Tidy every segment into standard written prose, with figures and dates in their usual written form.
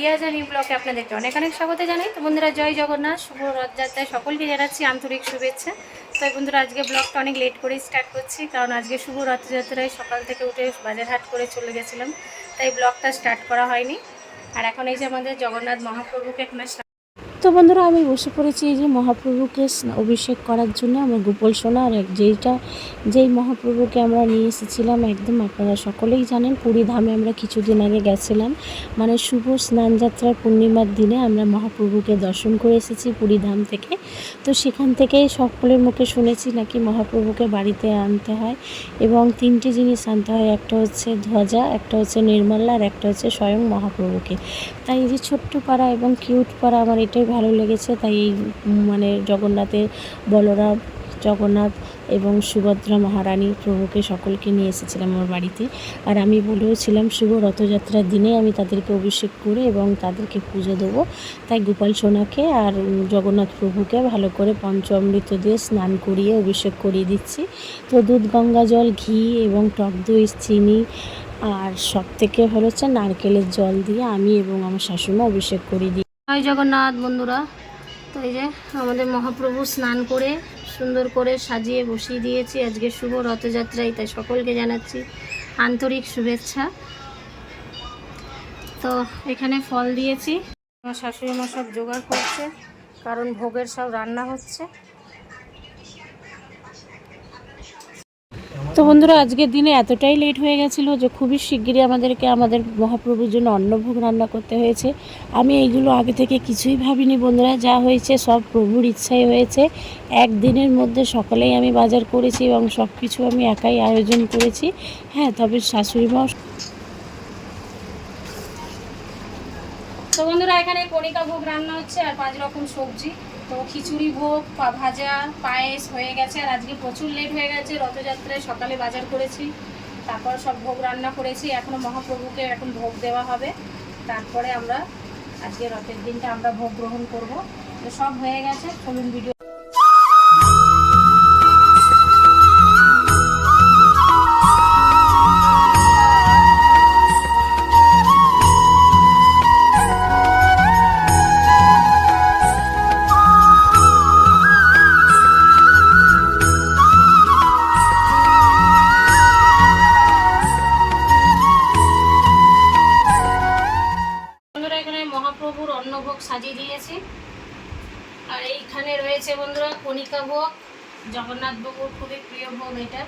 রিয়াজা new ব্লকে আপনাদেরকে অনেক অনেক স্বাগত জানাই। তো বন্ধুরা, জয় জগন্নাথ, শুভ রথযাত্রায় সকলকে জানাচ্ছি আন্তরিক শুভেচ্ছা। তো বন্ধুরা, আজকে ব্লগটা অনেক লেট করে স্টার্ট করছি, কারণ আজকে শুভ রথযাত্রায় সকাল থেকে উঠে বাজার হাট করে চলে গেছিলাম, তাই ব্লগটা স্টার্ট করা হয়নি। আর এখন এই যে আমাদের জগন্নাথ মহাপ্রভুকে এখন তো বন্ধুরা, আমি বসে পড়েছি এই যে মহাপ্রভুকে অভিষেক করার জন্য। আমার গোপাল সোনা আর যেই মহাপ্রভুকে আমরা নিয়ে এসেছিলাম, একদম আপনারা সকলেই জানেন, পুরী ধামে আমরা কিছুদিন আগে গেছিলাম। মানে শুভ স্নানযাত্রার পূর্ণিমার দিনে আমরা মহাপ্রভুকে দর্শন করে এসেছি পুরী ধাম থেকে। তো সেখান থেকেই সকলের মুখে শুনেছি নাকি মহাপ্রভুকে বাড়িতে আনতে হয় এবং 3টে জিনিস আনতে হয়, একটা হচ্ছে ধ্বজা, একটা হচ্ছে নির্মাল্য, আর একটা হচ্ছে স্বয়ং মহাপ্রভুকে। তাই এই যে ছোট্ট পাড়া এবং কিউট পাড়া, আমার এটাই ভালো লেগেছে। তাই এই মানে বলরাম, জগন্নাথ এবং সুভদ্রা মহারানী প্রভুকে সকলকে নিয়ে এসেছিলাম আমার বাড়িতে। আর আমি বলেওছিলাম শুভ রথযাত্রার দিনে আমি তাদেরকে অভিষেক করে এবং তাদেরকে পুজো দেবো। তাই গোপাল সোনাকে আর জগন্নাথ প্রভুকে ভালো করে পঞ্চ অমৃত দিয়ে স্নান করিয়ে অভিষেক করিয়ে দিচ্ছি। তো দুধ, গঙ্গা জল, ঘি এবং টক দই, চিনি আর সব থেকে ভালো হচ্ছে নারকেলের জল দিয়ে আমি এবং আমার শাশুড়িমা অভিষেক করিয়ে দিই। জয় জগন্নাথ বন্ধুরা। তো এই যে আমাদের মহাপ্রভু স্নান করে সুন্দর করে সাজিয়ে বসিয়ে দিয়েছি আজকে শুভ রথযাত্রায়, তাই সকলকে জানাচ্ছি আন্তরিক শুভেচ্ছা। তো এখানে ফল দিয়েছি, আমার শাশুড়ি মা সব জোগাড় করছে, কারণ ভোগের সব রান্না হচ্ছে। তো বন্ধুরা, আজকের দিনে এতটাই লেট হয়ে গেছিলো যে খুবই শিগগিরই আমাদের মহাপ্রভুর জন্য অন্নভোগ রান্না করতে হয়েছে। আমি এইগুলো আগে থেকে কিছুই ভাবিনি বন্ধুরা, যা হয়েছে সব প্রভুর ইচ্ছাই হয়েছে। একদিনের মধ্যে সকালেই আমি বাজার করেছি এবং সব কিছু আমি একাই আয়োজন করেছি। হ্যাঁ, তবে শাশুড়িমাও। তো বন্ধুরা, এখানে কণিকা ভোগ রান্না হচ্ছে আর 5 রকম সবজি। তো খিচুড়ি ভোগ, ভাজা, পায়েস হয়ে গেছে। আর আজকে প্রচুর লেট হয়ে গেছে, রথযাত্রায় সকালে বাজার করেছি, তারপর সব ভোগ রান্না করেছি। এখনও মহাপ্রভুকে এখন ভোগ দেওয়া হবে, তারপরে আমরা আজকে রথের দিনটা আমরা ভোগ গ্রহণ করব। তো সব হয়ে গেছে, চলুন ভিডিও। মহাপ্রভুর অন্নভোগ সাজিয়ে দিয়েছি। আর এইখানে রয়েছে বন্ধুরা কণিকা ভোগ, জগন্নাথ বাবুর খুবই প্রিয় ভোগ এটা।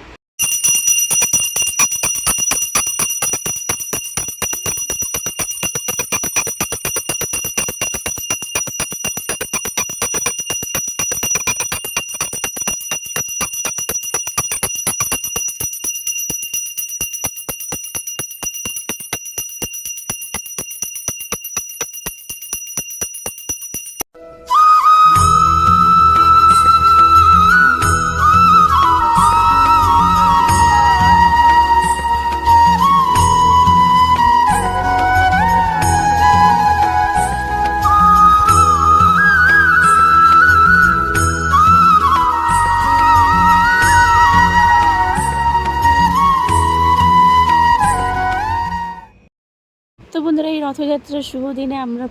তো বন্ধুরা, এই রথযাত্রার শুভ দিনে আমরা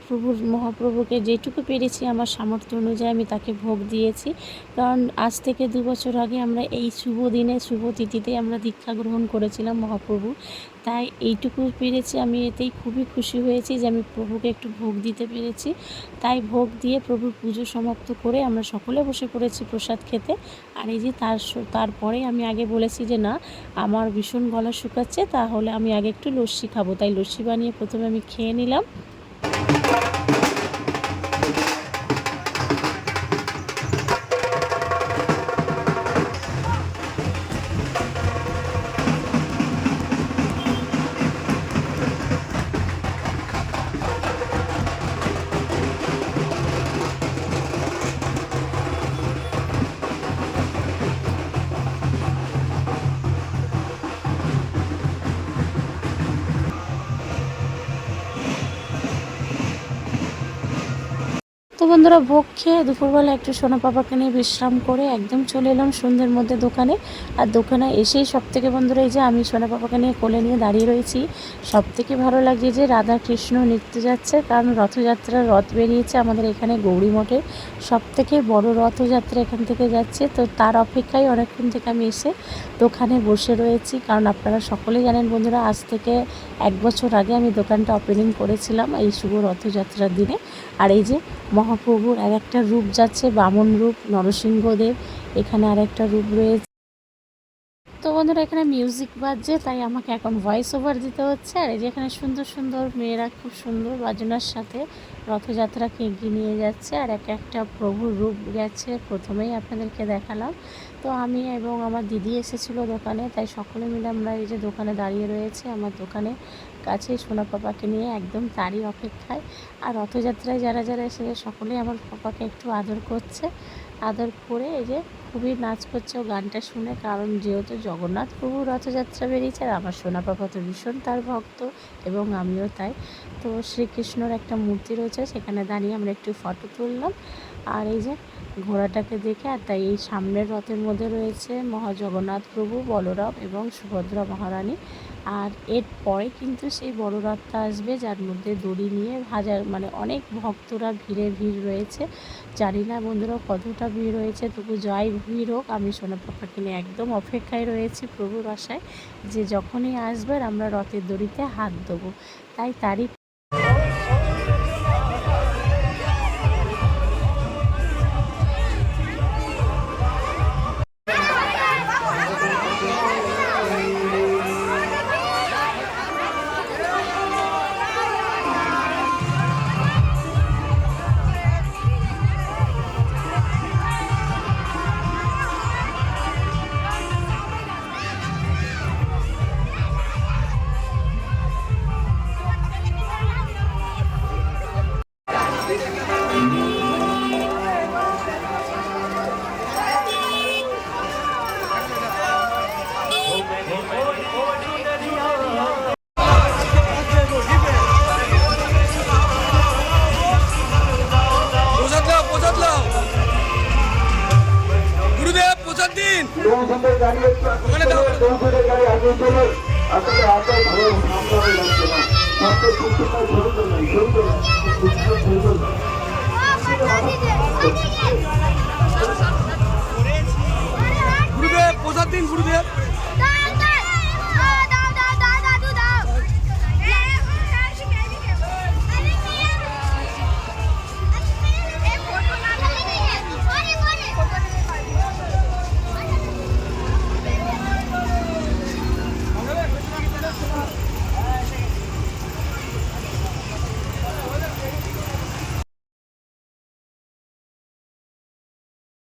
মহাপ্রভুকে যেটুকু পেরেছি আমার সামর্থ্য অনুযায়ী আমি তাকে ভোগ দিয়েছি। কারণ আজ থেকে 2 বছর আগে আমরা এই শুভ দিনে, শুভ তিথিতে আমরা দীক্ষা গ্রহণ করেছিলাম মহাপ্রভু। তাই এইটুকু পেরেছি, আমি এতেই খুবই খুশি হয়েছি যে আমি প্রভুকে একটু ভোগ দিতে পেরেছি। তাই ভোগ দিয়ে প্রভুর পুজো সমাপ্ত করে আমরা সকলে বসে পড়েছি প্রসাদ খেতে। আর এই যে তারপরে আমি আগে বলেছি যে না, আমার ভীষণ গলা শুকাচ্ছে, তাহলে আমি আগে একটু লস্যি খাবো। তাই লস্যি বানিয়ে প্রথমে আমি খেয়ে নিলাম। বন্ধুরা ভোগ খেয়ে দুপুরবেলা একটু সোনা পাপাকে নিয়ে বিশ্রাম করে একদম চলে এলাম সন্ধ্যের মধ্যে দোকানে। আর দোকানে এসেই সবথেকে বন্ধুরা এই যে আমি সোনা পাপাকে নিয়ে কোলে নিয়ে দাঁড়িয়ে রয়েছি। সবথেকে ভালো লাগে যে রাধা কৃষ্ণ নৃত্য যাচ্ছে, কারণ রথযাত্রার রথ বেরিয়েছে আমাদের এখানে গৌরী মঠে। সবথেকে বড় রথযাত্রা এখান থেকে যাচ্ছে, তো তার অপেক্ষায় অনেকক্ষণ থেকে আমি এসে দোকানে বসে রয়েছি। কারণ আপনারা সকলেই জানেন বন্ধুরা, আজ থেকে 1 বছর আগে আমি দোকানটা ওপেনিং করেছিলাম এই শুভ রথযাত্রার দিনে। আর এই যে মহাপ্রভুর আর একটা রূপ যাচ্ছে, বামন রূপ, নরসিংহদেব, এখানে আর একটা রূপ রয়েছে। তো বন্ধুরা এখানে মিউজিক বাজছে, তাই আমাকে এখন ভয়েস ওভার দিতে হচ্ছে। আর এই যে এখানে সুন্দর সুন্দর মেয়েরা খুব সুন্দর বাজনার সাথে রথযাত্রাকে এগিয়ে নিয়ে যাচ্ছে। আর একটা প্রভুর রূপ গেছে, প্রথমেই আপনাদেরকে দেখালাম। তো আমি এবং আমার দিদি এসেছিলো দোকানে, তাই সকলে মিলে আমরা এই যে দোকানে দাঁড়িয়ে রয়েছে। আমার দোকানে কাছে সোনা পাপাকে নিয়ে একদম তারই অপেক্ষায়। আর রথযাত্রায় যারা যারা এসেছে সকলেই আমার পাপাকে একটু আদর করছে। আদর করে এই যে খুবই নাচ করছে ও গানটা শুনে, কারণ যেহেতু জগন্নাথ প্রভুর রথযাত্রা বেরিয়েছে আর আমার সোনা পাপা তো ভীষণ তার ভক্ত এবং আমিও তাই। তো শ্রীকৃষ্ণর একটা মূর্তি রয়েছে, সেখানে দাঁড়িয়ে আমরা একটু ফটো তুললাম। আর এই যে ঘোড়াটাকে দেখে, আর তাই এই সামনের রথের মধ্যে রয়েছে জগন্নাথ প্রভু, বলরাম এবং সুভদ্রা মহারানী। আর এর পরে কিন্তু সেই বড় রথটা আসবে, যার মধ্যে দড়ি নিয়ে অনেক ভক্তরা ভিড় রয়েছে। জানি না বন্ধুরা কতটা ভিড় রয়েছে, তবু জয় ভিড় হোক। আমি সোনা পাপাকে নিয়ে একদম অপেক্ষায় রয়েছি প্রভুর আশায় যে যখনই আসবে আমরা রথের দড়িতে হাত দেবো, তাই তারই গুরুদেব প্রসাদ দিন। ওখানে দাও, গাড়ি আগে চলে আসলে আগে ভালো সামনে হয়ে যাচ্ছে না, সবচেয়ে সুন্দর ধরতে নাই গুরুদেব প্রসাদ দিন গুরুদেব।